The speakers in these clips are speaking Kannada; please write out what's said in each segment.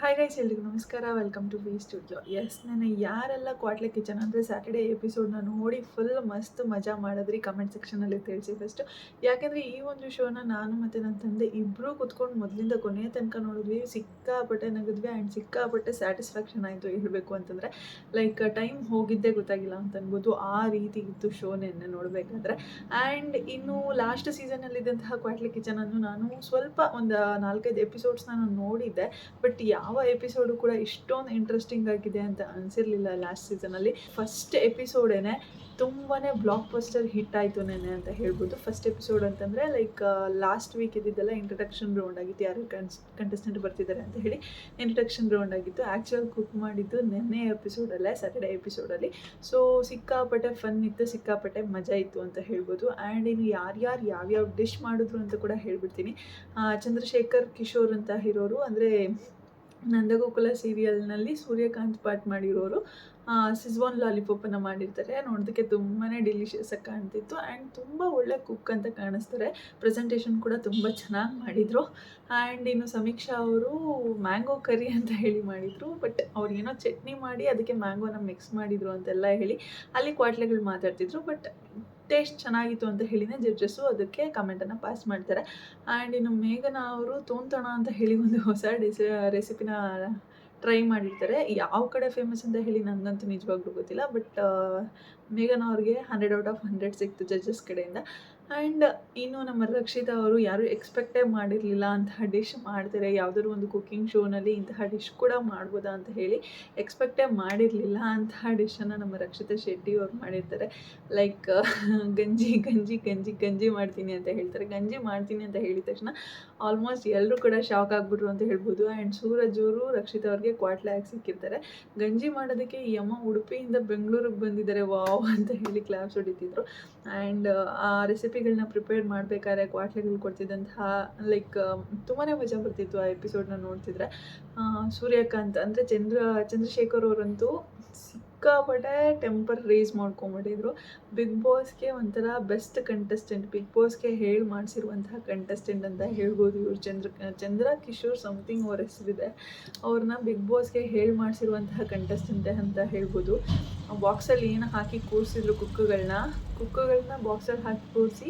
ಹಾಯ್ ಗೈಸ್, ಎಲ್ರಿಗೂ ನಮಸ್ಕಾರ. Welcome to V studio. ನಾನು ಯಾರೆಲ್ಲ ಕ್ವಾಟ್ಲೆ ಕಿಚನ್ ಅಂದರೆ ಸ್ಯಾಟರ್ಡೇ ಎಪಿಸೋಡ್ನ ನೋಡಿ ಫುಲ್ ಮಸ್ತ್ ಮಜಾ ಮಾಡಿದ್ರಿ ಕಮೆಂಟ್ ಸೆಕ್ಷನಲ್ಲಿ ತಿಳಿಸಿ ಫಸ್ಟು. ಯಾಕೆಂದರೆ ಈ ಒಂದು ಶೋನ ನಾನು ಮತ್ತು ನನ್ನ ತಂದೆ ಇಬ್ಬರೂ ಕುತ್ಕೊಂಡು ಮೊದಲಿಂದ ಕೊನೆಯ ತನಕ ನೋಡಿದ್ವಿ. ಸಿಕ್ಕಾಪಟ್ಟೆ ನಗಿದ್ವಿ ಆ್ಯಂಡ್ ಸಿಕ್ಕಾಪಟ್ಟೆ ಸ್ಯಾಟಿಸ್ಫ್ಯಾಕ್ಷನ್ ಆಯಿತು ಹೇಳಬೇಕು ಅಂತಂದರೆ. ಲೈಕ್ ಟೈಮ್ ಹೋಗಿದ್ದೇ ಗೊತ್ತಾಗಿಲ್ಲ ಅಂತ ಅನ್ಬೋದು, ಆ ರೀತಿ ಇತ್ತು ಶೋ ನೆನ್ನೆ ನೋಡಬೇಕಾದ್ರೆ. ಆ್ಯಂಡ್ ಇನ್ನು ಲಾಸ್ಟ್ ಸೀಸನಲ್ಲಿದ್ದಂತಹ ಕ್ವಾಟ್ಲೆ ಕಿಚನನ್ನು ನಾನು ಸ್ವಲ್ಪ ಒಂದು 4-5 ಎಪಿಸೋಡ್ಸ್ನ ನಾನು ನೋಡಿದ್ದೆ. ಬಟ್ ಯಾವ ಎಪಿಸೋಡು ಕೂಡ ಇಷ್ಟೊಂದು ಇಂಟ್ರೆಸ್ಟಿಂಗ್ ಆಗಿದೆ ಅಂತ ಅನಿಸಿರಲಿಲ್ಲ ಲಾಸ್ಟ್ ಸೀಸನಲ್ಲಿ. ಫಸ್ಟ್ ಎಪಿಸೋಡೇನೆ ತುಂಬಾ ಬ್ಲಾಕ್ ಬಸ್ಟರ್ ಹಿಟ್ ಆಯಿತು ನೆನ್ನೆ ಅಂತ ಹೇಳ್ಬೋದು. ಫಸ್ಟ್ ಎಪಿಸೋಡ್ ಅಂತಂದರೆ ಲೈಕ್ ಲಾಸ್ಟ್ ವೀಕ್ ಇದ್ದಿದ್ದೆಲ್ಲ ಇಂಟ್ರಡಕ್ಷನ್ ರೌಂಡ್ ಆಗಿತ್ತು, ಯಾರು ಕಂಟೆಸ್ಟೆಂಟ್ ಬರ್ತಿದ್ದಾರೆ ಅಂತ ಹೇಳಿ ಇಂಟ್ರಡಕ್ಷನ್ ರೌಂಡ್ ಆಗಿತ್ತು. ಆ್ಯಕ್ಚುಯಲ್ ಕುಕ್ ಮಾಡಿದ್ದು ನೆನ್ನೆ ಎಪಿಸೋಡಲ್ಲೇ, ಸ್ಯಾಟರ್ಡೇ ಎಪಿಸೋಡಲ್ಲಿ. ಸೊ ಸಿಕ್ಕಾಪಟ್ಟೆ ಫನ್ ಇತ್ತು, ಸಿಕ್ಕಾಪಟ್ಟೆ ಮಜಾ ಇತ್ತು ಅಂತ ಹೇಳ್ಬೋದು. ಆ್ಯಂಡ್ ಇನ್ನು ಯಾರ್ಯಾರು ಯಾವ್ಯಾವ ಡಿಶ್ ಮಾಡಿದ್ರು ಅಂತ ಕೂಡ ಹೇಳ್ಬಿಡ್ತೀನಿ. ಚಂದ್ರಶೇಖರ್ ಕಿಶೋರ್ ಅಂತ ಇರೋರು, ಅಂದರೆ ನಂದಗೋಕುಲ ಸೀರಿಯಲ್ನಲ್ಲಿ ಸೂರ್ಯಕಾಂತ್ ಪಾಠ ಮಾಡಿರೋರು ಸಿಜ್ವಾನ್ ಲಾಲಿಪಾಪನ್ನು ಮಾಡಿರ್ತಾರೆ. ನೋಡೋದಕ್ಕೆ ತುಂಬಾ ಡಿಲಿಷಿಯಸ್ ಆಗಿ ಕಾಣ್ತಿತ್ತು ಆ್ಯಂಡ್ ತುಂಬ ಒಳ್ಳೆ ಕುಕ್ ಅಂತ ಕಾಣಿಸ್ತಾರೆ. ಪ್ರೆಸೆಂಟೇಷನ್ ಕೂಡ ತುಂಬ ಚೆನ್ನಾಗಿ ಮಾಡಿದರು. ಆ್ಯಂಡ್ ಇನ್ನು ಸಮೀಕ್ಷಾ ಅವರು ಮ್ಯಾಂಗೋ ಕರಿ ಅಂತ ಹೇಳಿ ಮಾಡಿದರು. ಬಟ್ ಅವ್ರು ಏನೋ ಚಟ್ನಿ ಮಾಡಿ ಅದಕ್ಕೆ ಮ್ಯಾಂಗೋನ ಮಿಕ್ಸ್ ಮಾಡಿದರು ಅಂತೆಲ್ಲ ಹೇಳಿ ಅಲ್ಲಿ ಕ್ವಾಟ್ಲೆಗಳು ಮಾತಾಡ್ತಿದ್ರು. ಬಟ್ ಟೇಸ್ಟ್ ಚೆನ್ನಾಗಿತ್ತು ಅಂತ ಹೇಳಿನೇ ಜಡ್ಜಸ್ಸು ಅದಕ್ಕೆ ಕಮೆಂಟನ್ನು ಪಾಸ್ ಮಾಡ್ತಾರೆ. ಆ್ಯಂಡ್ ಇನ್ನು ಮೇಘನಾ ಅವರು ತೋಂತಣ ಅಂತ ಹೇಳಿ ಒಂದು ಹೊಸ ರೆಸಿಪಿನ ಟ್ರೈ ಮಾಡಿರ್ತಾರೆ. ಯಾವ ಕಡೆ ಫೇಮಸ್ ಅಂತ ಹೇಳಿ ನನಗಂತೂ ನಿಜವಾಗ್ಲೂ ಗೊತ್ತಿಲ್ಲ. ಬಟ್ ಮೇಘನಾ ಅವ್ರಿಗೆ 100/100 ಸಿಕ್ತು ಜಡ್ಜಸ್ ಕಡೆಯಿಂದ. ಆ್ಯಂಡ್ ಇನ್ನು ನಮ್ಮ ರಕ್ಷಿತಾ ಅವರು ಯಾರೂ ಎಕ್ಸ್ಪೆಕ್ಟೇ ಮಾಡಿರಲಿಲ್ಲ ಅಂತಹ ಡಿಶ್ ಮಾಡ್ತಾರೆ, ಯಾವುದಾದ್ರು ಒಂದು ಕುಕ್ಕಿಂಗ್ ಶೋನಲ್ಲಿ ಇಂತಹ ಡಿಶ್ ಕೂಡ ಮಾಡ್ಬೋದಾ ಅಂತ ಹೇಳಿ ಎಕ್ಸ್ಪೆಕ್ಟೇ ಮಾಡಿರಲಿಲ್ಲ. ಅಂತಹ ಡಿಶನ್ನು ನಮ್ಮ ರಕ್ಷಿತಾ ಶೆಟ್ಟಿ ಅವ್ರು ಮಾಡಿರ್ತಾರೆ. ಲೈಕ್ ಗಂಜಿ ಗಂಜಿ ಗಂಜಿ ಗಂಜಿ ಮಾಡ್ತೀನಿ ಅಂತ ಹೇಳ್ತಾರೆ. ಗಂಜಿ ಮಾಡ್ತೀನಿ ಅಂತ ಹೇಳಿದ ತಕ್ಷಣ ಆಲ್ಮೋಸ್ಟ್ ಎಲ್ಲರೂ ಕೂಡ ಶಾಕ್ ಆಗಿಬಿಟ್ರು ಅಂತ ಹೇಳ್ಬೋದು. ಆ್ಯಂಡ್ ಸೂರಜ್ ಅವರು ರಕ್ಷಿತಾ ಅವ್ರಿಗೆ ಕ್ವಾಟ್ಲೆ ಆಗಿ ಸಿಕ್ಕಿರ್ತಾರೆ. ಗಂಜಿ ಮಾಡೋದಕ್ಕೆ ಈ ಅಮ್ಮ ಉಡುಪಿಯಿಂದ ಬೆಂಗಳೂರಿಗೆ ಬಂದಿದ್ದಾರೆ ವಾವ್ ಅಂತ ಹೇಳಿ ಕ್ಲಾಪ್ಸ್ ಹೊಡಿತಿದ್ರು. ಆ್ಯಂಡ್ ಆ ರೆಸಿಪಿಗಳನ್ನ ಪ್ರಿಪೇರ್ ಮಾಡಬೇಕಾದ್ರೆ ಕ್ವಾಟ್ಲೆಗಳು ಕೊಡ್ತಿದ್ದಂತಹ ಲೈಕ್ ತುಂಬಾ ಮಜಾ ಬರ್ತಿತ್ತು ಆ ಎಪಿಸೋಡ್ನ ನೋಡ್ತಿದ್ರೆ. ಸೂರ್ಯಕಾಂತ್ ಅಂದರೆ ಚಂದ್ರಶೇಖರ್ ಅವರಂತೂ ಸಿಕ್ಕಾಪಟ್ಟೆ ಟೆಂಪರ್ ರೇಸ್ ಮಾಡ್ಕೊಂಬಿಟ್ಟಿದ್ರು. ಬಿಗ್ ಬಾಸ್ಗೆ ಒಂಥರ ಬೆಸ್ಟ್ ಕಂಟೆಸ್ಟೆಂಟ್, ಬಿಗ್ ಬಾಸ್ಗೆ ಹೇಳಿ ಮಾಡಿಸಿರುವಂತಹ ಕಂಟೆಸ್ಟೆಂಟ್ ಅಂತ ಹೇಳ್ಬೋದು ಇವ್ರು. ಚಂದ್ರ ಕಿಶೋರ್ ಸಮಥಿಂಗ್ ಅವ್ರ ಹೆಸರಿದೆ. ಅವ್ರನ್ನ ಬಿಗ್ ಬಾಸ್ಗೆ ಹೇಳಿ ಮಾಡಿಸಿರುವಂತಹ ಕಂಟೆಸ್ಟೆಂಟ್ ಅಂತ ಹೇಳ್ಬೋದು. ಬಾಕ್ಸಲ್ಲಿ ಏನು ಹಾಕಿ ಕೂರಿಸಿದ್ರು ಕುಕ್ಕುಗಳನ್ನ ಬಾಕ್ಸಲ್ಲಿ ಹಾಕಿ ಕೂರಿಸಿ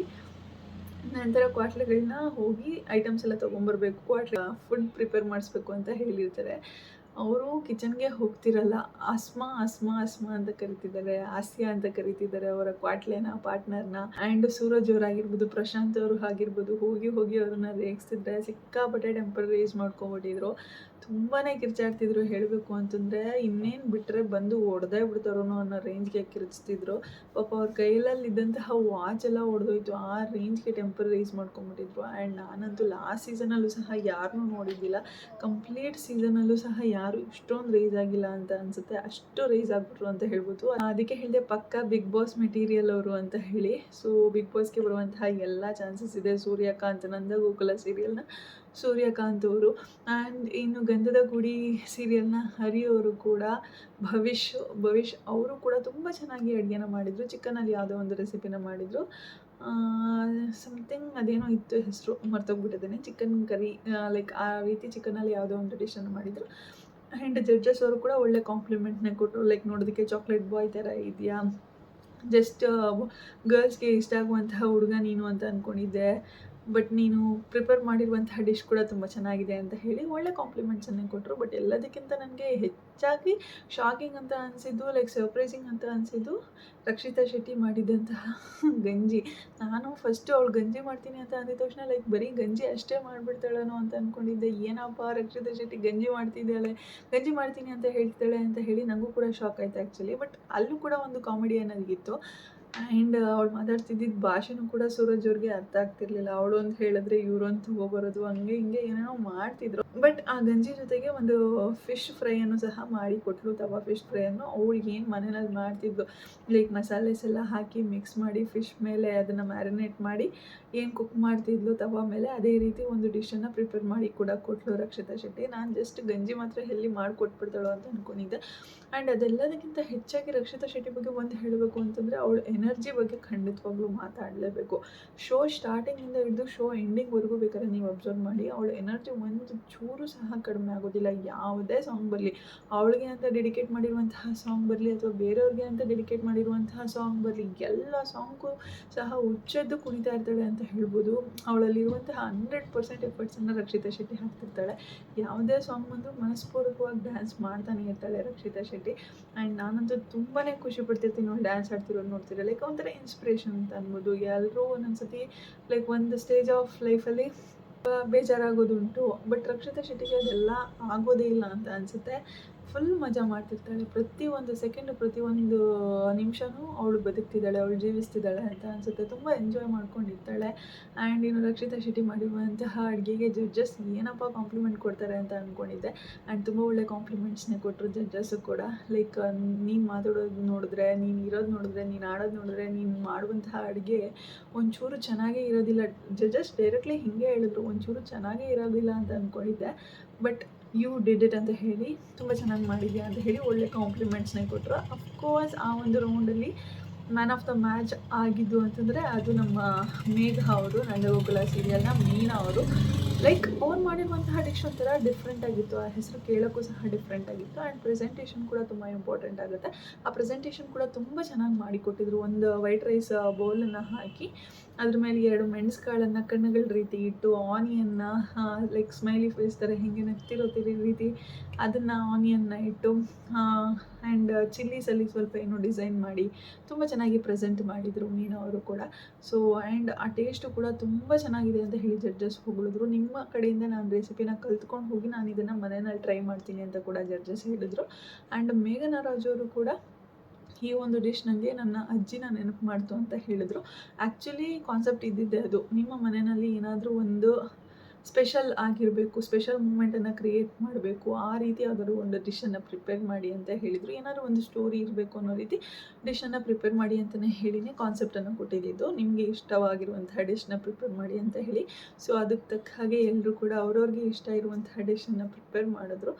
ನಂತರ ಕ್ವಾಟ್ಲೆಗಳನ್ನ ಹೋಗಿ ಐಟಮ್ಸ್ ಎಲ್ಲ ತೊಗೊಂಬರ್ಬೇಕು, ಫುಡ್ ಪ್ರಿಪೇರ್ ಮಾಡಿಸ್ಬೇಕು ಅಂತ ಹೇಳಿರ್ತಾರೆ. ಅವರು ಕಿಚನ್ಗೆ ಹೋಗ್ತಿರಲ್ಲ. ಅಸ್ಮಾ ಅಂತ ಕರಿತಿದ್ದಾರೆ, ಆಸ್ಯಾ ಅಂತ ಕರಿತಿದ್ದಾರೆ ಅವರ ಕ್ವಾಟ್ಲೆನ ಪಾರ್ಟ್ನರ್ನ. ಆ್ಯಂಡ್ ಸೂರಜ್ ಅವರಾಗಿರ್ಬೋದು, ಪ್ರಶಾಂತ್ ಅವರು ಆಗಿರ್ಬೋದು ಹೋಗಿ ಅವ್ರನ್ನ ರೇಗಿಸ್ತಿದ್ರೆ ಸಿಕ್ಕಾಪಟ್ಟೆ ಟೆಂಪರ್ ರೇಸ್ ಮಾಡ್ಕೊಂಬಿಟ್ಟಿದ್ರು. ತುಂಬಾ ಕಿರ್ಚಾಡ್ತಿದ್ರು ಹೇಳಬೇಕು ಅಂತಂದರೆ. ಇನ್ನೇನು ಬಿಟ್ಟರೆ ಬಂದು ಹೊಡೆದೇ ಬಿಡ್ತಾರೋ ಅನ್ನೋ ರೇಂಜ್ಗೆ ಕಿರ್ಚ್ತಿದ್ರು. ಪಾಪ ಅವ್ರ ಕೈಯಲ್ಲಿದ್ದಂತಹ ವಾಚ್ ಎಲ್ಲ ಹೊಡೆದೋಯ್ತು, ಆ ರೇಂಜ್ಗೆ ಟೆಂಪರ್ ರೈಸ್ ಮಾಡ್ಕೊಂಬಿಟ್ಟಿದ್ರು. ಆ್ಯಂಡ್ ನಾನಂತೂ ಲಾಸ್ಟ್ ಸೀಸನಲ್ಲೂ ಸಹ ಯಾರನ್ನೂ ನೋಡಿದ್ದಿಲ್ಲ, ಕಂಪ್ಲೀಟ್ ಸೀಸನಲ್ಲೂ ಸಹ ಯಾರು ಇಷ್ಟೊಂದು ರೈಸ್ ಆಗಿಲ್ಲ ಅಂತ ಅನಿಸುತ್ತೆ. ಅಷ್ಟು ರೈಸ್ ಆಗಿಬಿಟ್ರು ಅಂತ ಹೇಳ್ಬೋದು. ಅದಕ್ಕೆ ಹೇಳಿದೆ ಪಕ್ಕ ಬಿಗ್ ಬಾಸ್ ಮೆಟೀರಿಯಲ್ ಅವರು ಅಂತ ಹೇಳಿ. ಸೊ ಬಿಗ್ ಬಾಸ್ಗೆ ಬರುವಂತಹ ಎಲ್ಲ ಚಾನ್ಸಸ್ ಇದೆ. ಸೂರ್ಯಕಾಂತ್, ನಂದಗೋಕುಲ ಸೀರಿಯಲ್ನ ಸೂರ್ಯಕಾಂತ್ ಅವರು. ಆ್ಯಂಡ್ ಇನ್ನು ಗಂಧದ ಗುಡಿ ಸೀರಿಯಲ್ನ ಹರಿ ಅವರು ಕೂಡ, ಭವಿಷ್ ಅವರು ಕೂಡ ತುಂಬ ಚೆನ್ನಾಗಿ ಅಡುಗೆನ ಮಾಡಿದರು. ಚಿಕನಲ್ಲಿ ಯಾವುದೋ ಒಂದು ರೆಸಿಪಿನ ಮಾಡಿದರು. ಸಮಥಿಂಗ್ ಅದೇನೋ ಇತ್ತು ಹೆಸರು, ಮರ್ತೋಗ್ಬಿಟ್ಟಿದ್ದೇನೆ. ಚಿಕನ್ ಕರಿ ಲೈಕ್ ಆ ರೀತಿ ಚಿಕನಲ್ಲಿ ಯಾವುದೋ ಒಂದು ಡಿಶನ್ನು ಮಾಡಿದರು. ಆ್ಯಂಡ್ ಜಡ್ಜಸ್ ಅವರು ಕೂಡ ಒಳ್ಳೆ ಕಾಂಪ್ಲಿಮೆಂಟ್ನ ಕೊಟ್ಟರು. ಲೈಕ್ ನೋಡೋದಕ್ಕೆ ಚಾಕ್ಲೇಟ್ ಬಾಯ್ ಥರ ಇದೆಯಾ, ಜಸ್ಟ್ ಗರ್ಲ್ಸ್ಗೆ ಇಷ್ಟ ಆಗುವಂತಹ ಹುಡುಗ ನೀನು ಅಂತ ಅಂದ್ಕೊಂಡಿದ್ದೆ, ಬಟ್ ನೀನು ಪ್ರಿಪೇರ್ ಮಾಡಿರುವಂತಹ ಡಿಶ್ ಕೂಡ ತುಂಬ ಚೆನ್ನಾಗಿದೆ ಅಂತ ಹೇಳಿ ಒಳ್ಳೆ ಕಾಂಪ್ಲಿಮೆಂಟ್ಸನ್ನೇ ಕೊಟ್ಟರು. ಬಟ್ ಎಲ್ಲದಕ್ಕಿಂತ ನನಗೆ ಹೆಚ್ಚಾಗಿ ಶಾಕಿಂಗ್ ಅಂತ ಅನಿಸಿದ್ದು, ಲೈಕ್ ಸರ್ಪ್ರೈಸಿಂಗ್ ಅಂತ ಅನಿಸಿದ್ದು ರಕ್ಷಿತಾ ಶೆಟ್ಟಿ ಮಾಡಿದ್ದಂತಹ ಗಂಜಿ. ನಾನು ಫಸ್ಟು ಅವಳು ಗಂಜಿ ಮಾಡ್ತೀನಿ ಅಂತ ಅಂದಿದ ತಕ್ಷಣ ಲೈಕ್ ಬರೀ ಗಂಜಿ ಅಷ್ಟೇ ಮಾಡಿಬಿಡ್ತಾಳೇನೋ ಅಂತ ಅಂದ್ಕೊಂಡಿದ್ದೆ. ಏನಪ್ಪ ರಕ್ಷಿತಾ ಶೆಟ್ಟಿ ಗಂಜಿ ಮಾಡ್ತೀನಿ ಅಂತ ಹೇಳ್ತಾಳೆ ಅಂತ ಹೇಳಿ ನನಗೂ ಕೂಡ ಶಾಕ್ ಆಯಿತು ಆ್ಯಕ್ಚುಲಿ. ಬಟ್ ಅಲ್ಲೂ ಕೂಡ ಒಂದು ಕಾಮಿಡಿ ಅನ್ನೋದಿತ್ತು. ಆ್ಯಂಡ್ ಅವಳು ಮಾತಾಡ್ತಿದ್ದಿದ್ದು ಭಾಷೆನೂ ಕೂಡ ಸೂರಜ್ ಅವ್ರಿಗೆ ಅರ್ಥ ಆಗ್ತಿರ್ಲಿಲ್ಲ. ಅವಳು ಅಂತ ಹೇಳಿದ್ರೆ ಇವರು ಅಂತ ಹೋಗ್ಬರೋದು, ಹಂಗೆ ಹಿಂಗೆ ಏನೇನೋ ಮಾಡ್ತಿದ್ರು. ಬಟ್ ಆ ಗಂಜಿ ಜೊತೆಗೆ ಒಂದು ಫಿಶ್ ಫ್ರೈಯನ್ನು ಸಹ ಮಾಡಿ ಕೊಟ್ಟರು, ತವಾ ಫಿಶ್ ಫ್ರೈಯನ್ನು. ಅವಳಿಗೆ ಏನು ಮನೆಯಲ್ಲಿ ಮಾಡ್ತಿದ್ದು ಲೈಕ್ ಮಸಾಲೆಸ್ ಎಲ್ಲ ಹಾಕಿ ಮಿಕ್ಸ್ ಮಾಡಿ ಫಿಶ್ ಮೇಲೆ ಅದನ್ನು ಮ್ಯಾರಿನೇಟ್ ಮಾಡಿ ಏನು ಕುಕ್ ಮಾಡ್ತಿದ್ಲು ತವಾ ಮೇಲೆ, ಅದೇ ರೀತಿ ಒಂದು ಡಿಶನ್ನು ಪ್ರಿಪೇರ್ ಮಾಡಿ ಕೂಡ ಕೊಟ್ಟಳು ರಕ್ಷಿತಾ ಶೆಟ್ಟಿ. ನಾನು ಜಸ್ಟ್ ಗಂಜಿ ಮಾತ್ರ ಎಲ್ಲಿ ಮಾಡಿಕೊಟ್ಬಿಡ್ತಾಳೋ ಅಂತ ಅಂದ್ಕೊಂಡಿದ್ದೆ. ಆ್ಯಂಡ್ ಅದೆಲ್ಲದಕ್ಕಿಂತ ಹೆಚ್ಚಾಗಿ ರಕ್ಷಿತಾ ಶೆಟ್ಟಿ ಬಗ್ಗೆ ಒಂದು ಹೇಳಬೇಕು ಅಂತಂದರೆ ಅವಳ ಎನರ್ಜಿ ಬಗ್ಗೆ ಖಂಡಿತವಾಗ್ಲೂ ಮಾತಾಡಲೇಬೇಕು. ಶೋ ಸ್ಟಾರ್ಟಿಂಗಿಂದ ಹಿಡಿದು ಶೋ ಎಂಡಿಂಗ್ವರೆಗೂ ಬೇಕಾದ್ರೆ ನೀವು ಅಬ್ಸರ್ವ್ ಮಾಡಿ, ಅವಳ ಎನರ್ಜಿ ಒಂದು ಒಂಚೂರು ಸಹ ಕಡಿಮೆ ಆಗೋದಿಲ್ಲ. ಯಾವುದೇ ಸಾಂಗ್ ಬರಲಿ, ಅವಳಿಗೆ ಅಂತ ಡೆಡಿಕೇಟ್ ಮಾಡಿರುವಂತಹ ಸಾಂಗ್ ಬರಲಿ ಅಥವಾ ಬೇರೆಯವ್ರಿಗೆ ಅಂತ ಡೆಡಿಕೇಟ್ ಮಾಡಿರುವಂತಹ ಸಾಂಗ್ ಬರಲಿ, ಎಲ್ಲ ಸಾಂಗು ಸಹ ಹುಚ್ಚೆದ್ದು ಕುಣಿತಾ ಇರ್ತಾಳೆ ಅಂತ ಹೇಳ್ಬೋದು. ಅವಳಲ್ಲಿರುವಂತಹ 100% ಎಫರ್ಟ್ಸನ್ನು ರಕ್ಷಿತಾ ಶೆಟ್ಟಿ ಹಾಕ್ತಿರ್ತಾಳೆ. ಯಾವುದೇ ಸಾಂಗ್ ಬಂದರೂ ಮನಸ್ಪೂರ್ವಕವಾಗಿ ಡ್ಯಾನ್ಸ್ ಮಾಡ್ತಾನೆ ಇರ್ತಾಳೆ ರಕ್ಷಿತಾ ಶೆಟ್ಟಿ. ಆ್ಯಂಡ್ ನಾನಂತೂ ತುಂಬಾ ಖುಷಿ ಪಡ್ತಿರ್ತೀನಿ ಅವಳು ಡ್ಯಾನ್ಸ್ ಆಡ್ತಿರೋದು ನೋಡ್ತಿದ್ರೆ. ಲೈಕ್ ಒಂಥರ ಇನ್ಸ್ಪಿರೇಷನ್ ಅಂತ ಅನ್ಬೋದು. ಎಲ್ಲರೂ ಒಂದೊಂದು ಸತಿ ಲೈಕ್ ಒಂದು ಸ್ಟೇಜ್ ಆಫ್ ಲೈಫಲ್ಲಿ ಬೇಜಾರಾಗೋದುಂಟು. ಬಟ್ ರಕ್ಷಿತಾ ಶೆಟ್ಟಿಗೆ ಅದೆಲ್ಲ ಆಗೋದೇ ಇಲ್ಲ ಅಂತ ಅನಿಸುತ್ತೆ. ಫುಲ್ ಮಜಾ ಮಾಡ್ತಿರ್ತಾಳೆ. ಪ್ರತಿಯೊಂದು ಸೆಕೆಂಡು, ಪ್ರತಿಯೊಂದು ನಿಮಿಷವೂ ಅವಳು ಬದುಕ್ತಿದ್ದಾಳೆ, ಅವಳು ಜೀವಿಸ್ತಿದ್ದಾಳೆ ಅಂತ ಅನಿಸುತ್ತೆ. ತುಂಬ ಎಂಜಾಯ್ ಮಾಡ್ಕೊಂಡಿರ್ತಾಳೆ. ಆ್ಯಂಡ್ ಇನ್ನು ರಕ್ಷಿತಾ ಶೆಟ್ಟಿ ಮಾಡಿರುವಂತಹ ಅಡುಗೆಗೆ ಜಡ್ಜಸ್ ಏನಪ್ಪ ಕಾಂಪ್ಲಿಮೆಂಟ್ ಕೊಡ್ತಾರೆ ಅಂತ ಅಂದ್ಕೊಂಡಿದ್ದೆ. ಆ್ಯಂಡ್ ತುಂಬ ಒಳ್ಳೆ ಕಾಂಪ್ಲಿಮೆಂಟ್ಸ್ನೇ ಕೊಟ್ಟರು ಜಡ್ಜಸ್ಸು ಕೂಡ. ಲೈಕ್ ನೀನು ಮಾತಾಡೋದು ನೋಡಿದ್ರೆ, ನೀನು ಇರೋದು ನೋಡಿದ್ರೆ, ನೀನು ಆಡೋದು ನೋಡಿದ್ರೆ, ನೀನು ಮಾಡುವಂತಹ ಅಡುಗೆ ಒಂಚೂರು ಚೆನ್ನಾಗೇ ಇರೋದಿಲ್ಲ. ಜಡ್ಜಸ್ ಡೈರೆಕ್ಟ್ಲಿ ಹೀಗೆ ಹೇಳಿದ್ರು, ಒಂಚೂರು ಚೆನ್ನಾಗೇ ಇರೋದಿಲ್ಲ ಅಂತ ಅಂದ್ಕೊಂಡಿದ್ದೆ. ಬಟ್ ಯು ಡಿಡ್ ಇಟ್ ಅಂತ ಹೇಳಿ, ತುಂಬ ಚೆನ್ನಾಗಿ ಮಾಡಿದ್ಯಾ ಅಂತ ಹೇಳಿ ಒಳ್ಳೆ ಕಾಂಪ್ಲಿಮೆಂಟ್ಸ್ನೇ ಕೊಟ್ಟರು. ಅಫ್ಕೋರ್ಸ್ ಆ ಒಂದು ರೌಂಡಲ್ಲಿ ಮ್ಯಾನ್ ಆಫ್ ದ ಮ್ಯಾಚ್ ಆಗಿದ್ದು ಅಂತಂದರೆ ಅದು ನಮ್ಮ ಮೇಘ ಅವರು, ನಂದಗೋಕುಲ ಸೀರಿಯಲ್ನ ಮೀನಾ ಅವರು. ಲೈಕ್ ಅವ್ರು ಮಾಡಿರುವಂತಹ ಡಿಶ್ ಒಂಥರ ಡಿಫ್ರೆಂಟ್ ಆಗಿತ್ತು. ಆ ಹೆಸರು ಕೇಳೋಕ್ಕೂ ಸಹ ಡಿಫ್ರೆಂಟ್ ಆಗಿತ್ತು. ಆ್ಯಂಡ್ ಪ್ರೆಸೆಂಟೇಷನ್ ಕೂಡ ತುಂಬ ಇಂಪಾರ್ಟೆಂಟ್ ಆಗುತ್ತೆ. ಆ ಪ್ರೆಸೆಂಟೇಷನ್ ಕೂಡ ತುಂಬ ಚೆನ್ನಾಗಿ ಮಾಡಿಕೊಟ್ಟಿದ್ರು. ಒಂದು ವೈಟ್ ರೈಸ್ ಬೌಲನ್ನು ಹಾಕಿ ಅದ್ರ ಮೇಲೆ 2 ಮೆಣಸುಕಾಳನ್ನು ಕಣ್ಣುಗಳ ರೀತಿ ಇಟ್ಟು, ಆನಿಯನ್ನ ಲೈಕ್ ಸ್ಮೈಲಿ ಫೇಸ್ ಥರ ಹಿಂಗೆ ನಗ್ತಿರೋ ರೀತಿ ಅದನ್ನು ಆನಿಯನ್ನ ಇಟ್ಟು, ಆ್ಯಂಡ್ ಚಿಲ್ಲೀಸಲ್ಲಿ ಸ್ವಲ್ಪ ಏನೋ ಡಿಸೈನ್ ಮಾಡಿ ತುಂಬ ಚೆನ್ನಾಗಿ ಪ್ರೆಸೆಂಟ್ ಮಾಡಿದರು ಮೀನಾ ಅವರು ಕೂಡ. ಸೊ ಆ್ಯಂಡ್ ಆ ಟೇಸ್ಟು ಕೂಡ ತುಂಬ ಚೆನ್ನಾಗಿದೆ ಅಂತ ಹೇಳಿ ಜಡ್ಜಸ್ ಹೊಗಳಿದ್ರು. ನಿಮ್ಮ ಕಡೆಯಿಂದ ನಾನು ರೆಸಿಪಿನ ಕಲ್ತ್ಕೊಂಡು ಹೋಗಿ ನಾನು ಇದನ್ನು ಮನೆಯಲ್ಲಿ ಟ್ರೈ ಮಾಡ್ತೀನಿ ಅಂತ ಕೂಡ ಜಡ್ಜಸ್ ಹೇಳಿದರು. ಆ್ಯಂಡ್ ಮೇಘ ನಾರಾಜ್ ಅವರು ಕೂಡ ಈ ಒಂದು ಡಿಶ್ ನನಗೆ ನನ್ನ ಅಜ್ಜಿನ ನೆನಪು ಮಾಡ್ತು ಅಂತ ಹೇಳಿದರು. ಆ್ಯಕ್ಚುಲಿ ಕಾನ್ಸೆಪ್ಟ್ ಇದ್ದಿದ್ದೆ ಅದು. ನಿಮ್ಮ ಮನೆಯಲ್ಲಿ ಏನಾದರೂ ಒಂದು ಸ್ಪೆಷಲ್ ಆಗಿರಬೇಕು, ಸ್ಪೆಷಲ್ ಮೂಮೆಂಟನ್ನು ಕ್ರಿಯೇಟ್ ಮಾಡಬೇಕು, ಆ ರೀತಿ ಯಾವ್ದಾದ್ರು ಒಂದು ಡಿಶನ್ನು ಪ್ರಿಪೇರ್ ಮಾಡಿ ಅಂತ ಹೇಳಿದರು. ಏನಾದರೂ ಒಂದು ಸ್ಟೋರಿ ಇರಬೇಕು ಅನ್ನೋ ರೀತಿ ಡಿಶನ್ನು ಪ್ರಿಪೇರ್ ಮಾಡಿ ಅಂತಲೇ ಹೇಳಿನೇ ಕಾನ್ಸೆಪ್ಟನ್ನು ಕೊಟ್ಟಿದ್ದು. ನಿಮಗೆ ಇಷ್ಟವಾಗಿರುವಂತಹ ಡಿಶ್ನ ಪ್ರಿಪೇರ್ ಮಾಡಿ ಅಂತ ಹೇಳಿ. ಸೊ ಅದಕ್ಕೆ ತಕ್ಕ ಹಾಗೆ ಎಲ್ಲರೂ ಕೂಡ ಅವ್ರವ್ರಿಗೆ ಇಷ್ಟ ಇರುವಂತಹ ಡಿಶನ್ನು ಪ್ರಿಪೇರ್ ಮಾಡಿದ್ರು.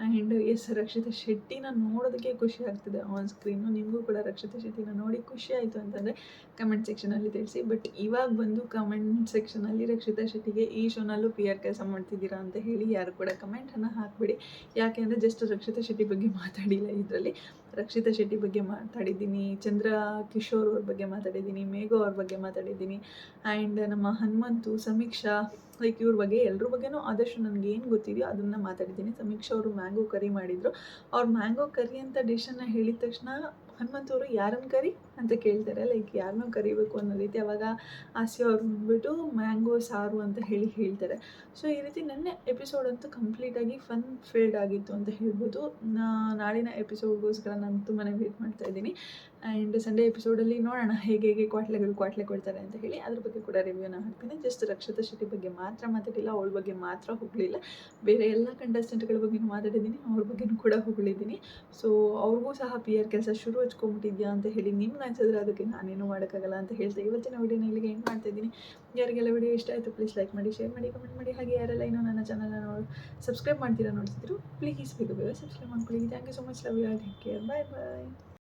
ಆ್ಯಂಡ್ ಎಸ್, ರಕ್ಷಿತಾ ಶೆಟ್ಟಿನ ನೋಡೋದಕ್ಕೆ ಖುಷಿ ಆಗ್ತಿದೆ ಆನ್ ಸ್ಕ್ರೀನು. ನಿಮಗೂ ಕೂಡ ರಕ್ಷಿತಾ ಶೆಟ್ಟಿನ ನೋಡಿ ಖುಷಿ ಆಯಿತು ಅಂತಂದರೆ ಕಮೆಂಟ್ ಸೆಕ್ಷನಲ್ಲಿ ತಿಳಿಸಿ. ಬಟ್ ಇವಾಗ ಬಂದು ಕಮೆಂಟ್ ಸೆಕ್ಷನಲ್ಲಿ ರಕ್ಷಿತಾ ಶೆಟ್ಟಿಗೆ ಈ ಶೋನಲ್ಲೂ ಪಿ ಆರ್ ಕೆಲಸ ಮಾಡ್ತಿದ್ದೀರಾ ಅಂತ ಹೇಳಿ ಯಾರು ಕೂಡ ಕಮೆಂಟನ್ನು ಹಾಕಬೇಡಿ. ಯಾಕೆಂದರೆ ಜಸ್ಟ್ ರಕ್ಷಿತಾ ಶೆಟ್ಟಿ ಬಗ್ಗೆ ಮಾತಾಡಿಲ್ಲ ಇದರಲ್ಲಿ. ರಕ್ಷಿತಾ ಶೆಟ್ಟಿ ಬಗ್ಗೆ ಮಾತಾಡಿದ್ದೀನಿ, ಚಂದ್ರ ಕಿಶೋರ್ ಅವ್ರ ಬಗ್ಗೆ ಮಾತಾಡಿದ್ದೀನಿ, ಮೇಘ ಅವ್ರ ಬಗ್ಗೆ ಮಾತಾಡಿದ್ದೀನಿ, ಆ್ಯಂಡ್ ನಮ್ಮ ಹನುಮಂತು, ಸಮೀಕ್ಷಾ, ಲೈಕ್ ಇವ್ರ ಬಗ್ಗೆ ಎಲ್ಲರ ಬಗ್ಗೆನೂ ಆದಷ್ಟು ನನಗೇನು ಗೊತ್ತಿದೆಯೋ ಅದನ್ನು ಮಾತಾಡಿದ್ದೀನಿ. ಸಮೀಕ್ಷಾ ಅವರು ಮ್ಯಾಂಗೋ ಕರಿ ಮಾಡಿದರು. ಅವ್ರು ಮ್ಯಾಂಗೋ ಕರಿ ಅಂತ ಡಿಶನ್ನು ಹೇಳಿದ ತಕ್ಷಣ ಹನುಮಂತವರು ಯಾರನ್ನು ಕರಿ ಅಂತ ಕೇಳ್ತಾರೆ. ಲೈಕ್ ಯಾರನ್ನೂ ಕರಿಬೇಕು ಅನ್ನೋ ರೀತಿ. ಅವಾಗ ಹಾಸ್ಯ ಅವ್ರು ಬಂದುಬಿಟ್ಟು ಮ್ಯಾಂಗೋ ಸಾರು ಅಂತ ಹೇಳಿ ಹೇಳ್ತಾರೆ. ಸೊ ಈ ರೀತಿ ನೆನ್ನೆ ಎಪಿಸೋಡ್ ಅಂತೂ ಕಂಪ್ಲೀಟಾಗಿ ಫನ್ ಫೀಲ್ಡ್ ಆಗಿತ್ತು ಅಂತ ಹೇಳ್ಬೋದು. ನಾಳಿನ ಎಪಿಸೋಡ್ಗೋಸ್ಕರ ನಾನು ತುಂಬಾ ವೇಟ್ ಮಾಡ್ತಾಯಿದ್ದೀನಿ. ಆ್ಯಂಡ್ ಸಂಡೇ ಎಪಿಸೋಡಲ್ಲಿ ನೋಡೋಣ ಹೇಗೆ ಕ್ವಾಟ್ಲೆ ಕೊಡ್ತಾರೆ ಅಂತ ಹೇಳಿ. ಅದ್ರ ಬಗ್ಗೆ ಕೂಡ ರಿವ್ಯೂನ ಹಾಕ್ತೀನಿ. ಜಸ್ಟ್ ರಕ್ಷಿತಾ ಶೆಟ್ಟಿ ಬಗ್ಗೆ ಮಾತ್ರ ಮಾತಾಡಿಲ್ಲ, ಅವಳ ಬಗ್ಗೆ ಮಾತ್ರ ಹೋಗಲಿಲ್ಲ. ಬೇರೆ ಎಲ್ಲ ಕಂಟೆಸ್ಟೆಂಟ್ಗಳ ಬಗ್ಗೆ ಮಾತಾಡಿದ್ದೀನಿ, ಅವ್ರ ಬಗ್ಗೆನೂ ಕೂಡ ಹೊಗಳಿದ್ದೀನಿ. ಸೊ ಅವ್ರಿಗೂ ಸಹ ಪಿ ಆರ್ ಕೆಲಸ ಶುರು ಹಚ್ಕೊಂಬಿಟ್ಟಿದ್ಯಾ ಅಂತ ಹೇಳಿ ನಿಮ್ಗೆ ಅನ್ಸಿದ್ರೆ ಅದಕ್ಕೆ ನಾನೇನು ಮಾಡೋಕ್ಕಾಗಲ್ಲ ಅಂತ ಹೇಳ್ತಾ ಇವತ್ತಿನ ವಿಡಿಯೋನ ಇಲ್ಲಿಗೆ ಎಂಡ್ ಮಾಡ್ತಾಯಿದ್ದೀನಿ. ಯಾರಿಗೆಲ್ಲ ವಿಡಿಯೋ ಇಷ್ಟ ಆಯಿತು ಪ್ಲೀಸ್ ಲೈಕ್ ಮಾಡಿ, ಶೇರ್ ಮಾಡಿ, ಕಮೆಂಟ್ ಮಾಡಿ. ಹಾಗೆ ಯಾರೆಲ್ಲ ಇನ್ನೂ ನನ್ನ ಚಾನಲ್ನ ಸಬ್ಸ್ಕ್ರೈಬ್ ಮಾಡ್ತೀರಾ ನೋಡ್ತಿದ್ರು ಪ್ಲೀಸ್ ಬೇಗ ಸಬ್ಸ್ಕ್ರೈಬ್ ಮಾಡ್ಕೊಳ್ಳಿ. Thank you so much. Love you all. Take care. Bye bye.